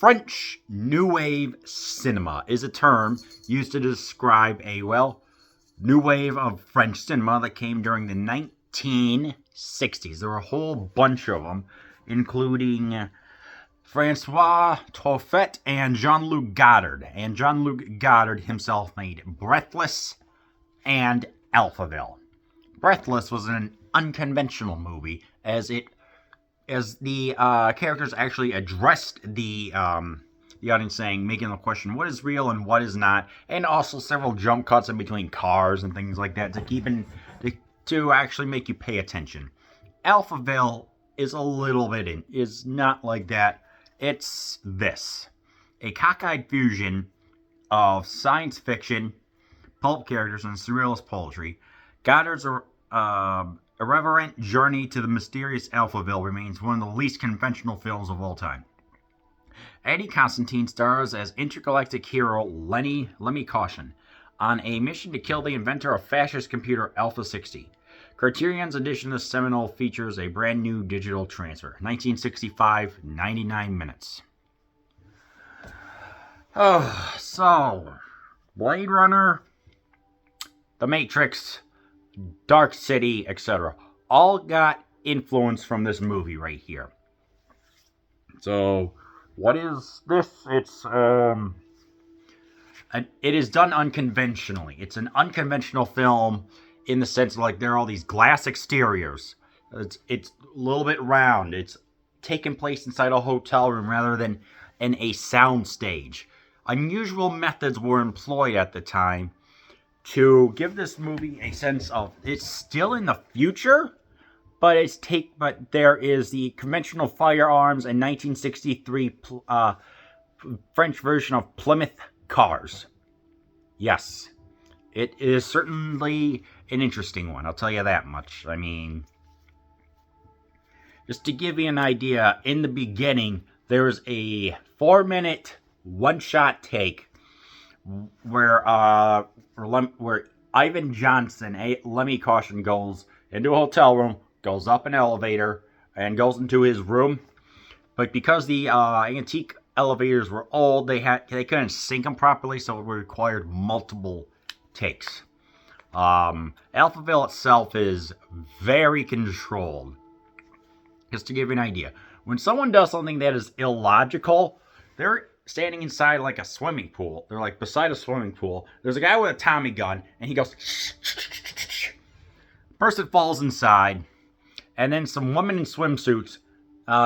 French New Wave cinema is a term used to describe a, new wave of French cinema that came during the 1960s. There were a whole bunch of them, including Francois Truffaut and Jean-Luc Godard. And Jean-Luc Godard himself made Breathless and Alphaville. Breathless was an unconventional movie, as the characters actually addressed the audience, making the question, what is real and what is not, and also several jump cuts in between cars and things like that to actually make you pay attention. Alphaville is is not like that. It's this. A cockeyed fusion of science fiction, pulp characters, and surrealist poetry. Goddard's irreverent journey to the mysterious Alphaville remains one of the least conventional films of all time. Eddie Constantine stars as intergalactic hero Lemmy Caution on a mission to kill the inventor of fascist computer Alpha 60. Criterion's edition of Seminole features a brand new digital transfer. 1965, 99 minutes. Oh, so Blade Runner, The Matrix, Dark City, etc. all got influence from this movie right here. So, what is this? It is done unconventionally. It's an unconventional film in the sense like there are all these glass exteriors. It's a little bit round. It's taking place inside a hotel room rather than in a sound stage. Unusual methods were employed at the time to give this movie a sense of it's still in the future, but there is the conventional firearms and 1963 French version of Plymouth cars. Yes, it is certainly an interesting one, I'll tell you that much. I mean, just to give you an idea, in the beginning, there's a 4-minute one-shot take where Ivan Johnson, Lemmy Caution, goes into a hotel room, goes up an elevator, and goes into his room. But because the antique elevators were old, they couldn't sync them properly, so it required multiple takes. Alphaville itself is very controlled. Just to give you an idea, when someone does something that is illogical, they're standing inside like a swimming pool. They're like beside a swimming pool. There's a guy with a Tommy gun, and he goes, person falls inside, and then some women in swimsuits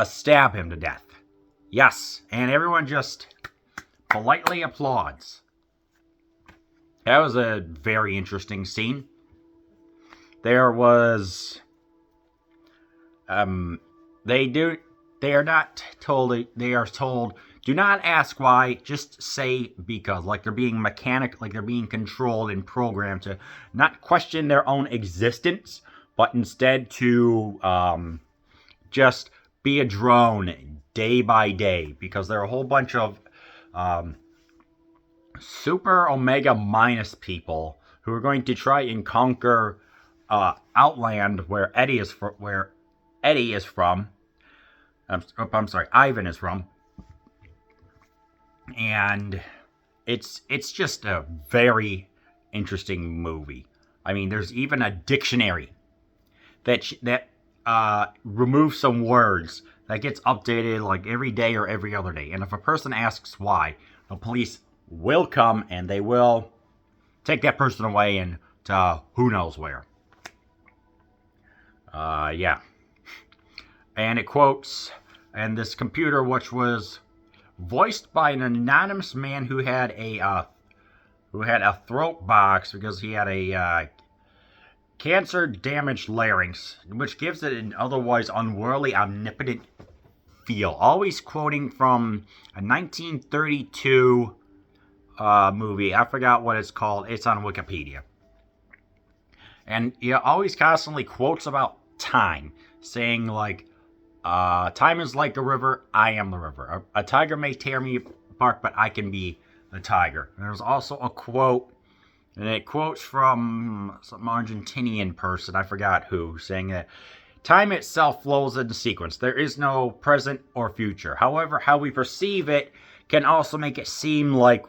stab him to death. Yes, and everyone just politely applauds. That was a very interesting scene. There was, they are told, do not ask why, just say because. Like they're being controlled and programmed to not question their own existence, but instead to just be a drone day by day. Because there are a whole bunch of super Omega minus people who are going to try and conquer Outland, where Eddie is from. Ivan is from. And it's just a very interesting movie. I mean, there's even a dictionary that removes some words that gets updated like every day or every other day. And if a person asks why, the police will come and they will take that person away and to who knows where. Yeah. And it quotes, and this computer, which was voiced by an anonymous man who had a throat box because he had a cancer-damaged larynx, which gives it an otherwise unworldly, omnipotent feel. Always quoting from a 1932 movie. I forgot what it's called. It's on Wikipedia. And he always constantly quotes about time, saying like, time is like a river, I am the river. A tiger may tear me apart, but I can be the tiger. And there's also a quote, and it quotes from some Argentinian person, I forgot who, saying that time itself flows in sequence. There is no present or future. However, how we perceive it can also make it seem like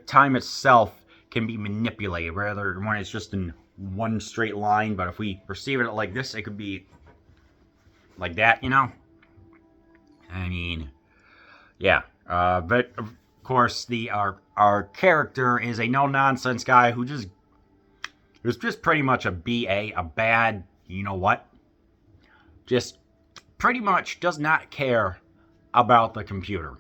time itself can be manipulated, rather when it's just in one straight line. But if we perceive it like this, it could be like that, I mean, yeah. But of course, our character is a no-nonsense guy who's just pretty much a BA, a bad, just pretty much does not care about the computer.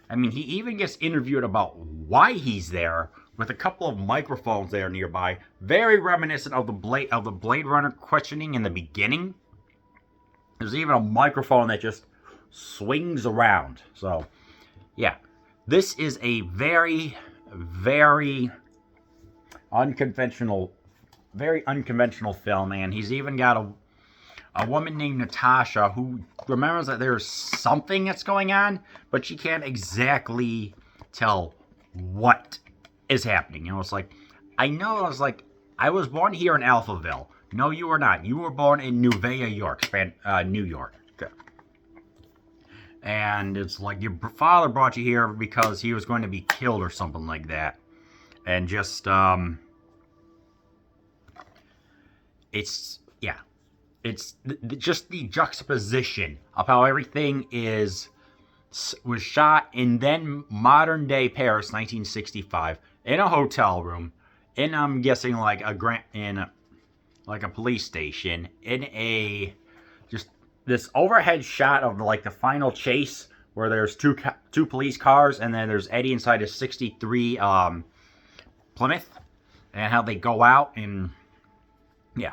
I mean, he even gets interviewed about why he's there with a couple of microphones there nearby, very reminiscent of the Blade Runner questioning in the beginning. There's even a microphone that just swings around. So, yeah. This is a very, very unconventional film, and he's even got a woman named Natasha who remembers that there's something that's going on, but she can't exactly tell what is happening. It's like, I was born here in Alphaville. No, you were not. You were born in New York. Okay. And it's like your father brought you here because he was going to be killed or something like that. And just, it's just the juxtaposition of how everything was shot in then modern day Paris, 1965, in a hotel room, in I'm guessing like a police station, in just this overhead shot of the final chase where there's two police cars, and then there's Eddie inside a 63 Plymouth, and how they go out, and yeah.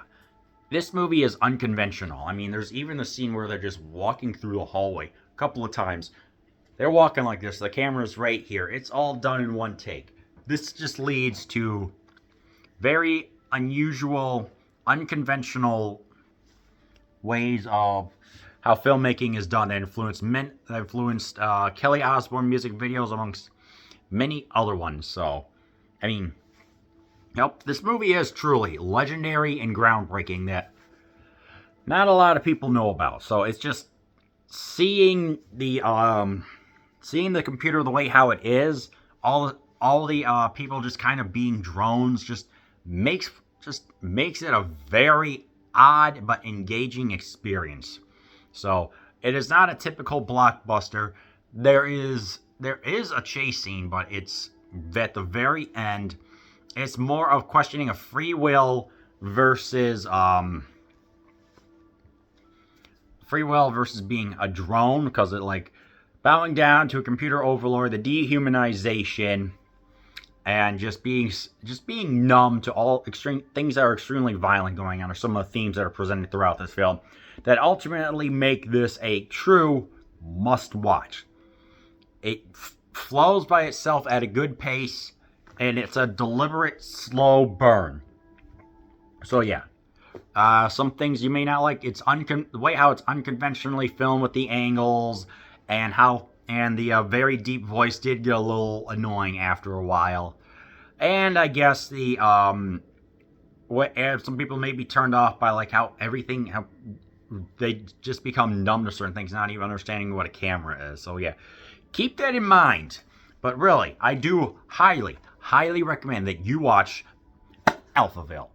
This movie is unconventional. I mean, there's even the scene where they're just walking through the hallway a couple of times. They're walking like this. The camera's right here. It's all done in one take. This just leads to very unusual, unconventional ways of how filmmaking is done that influenced Kelly Osbourne music videos amongst many other ones. So, I mean, this movie is truly legendary and groundbreaking that not a lot of people know about. So it's just seeing the computer the way how it is, all the people just kind of being drones, just makes it a very odd but engaging experience. So it is not a typical blockbuster. There is a chase scene, but it's at the very end. It's more of questioning of free will versus being a drone, because it bowing down to a computer overlord, the dehumanization, and just being numb to all extreme things that are extremely violent going on, are some of the themes that are presented throughout this film that ultimately make this a true must-watch. It flows by itself at a good pace, and it's a deliberate, slow burn. So yeah, some things you may not like. It's the way how it's unconventionally filmed with the angles, and the very deep voice did get a little annoying after a while. And I guess some people may be turned off by how they just become numb to certain things, not even understanding what a camera is. So yeah, keep that in mind. But really, I do highly recommend that you watch Alphaville.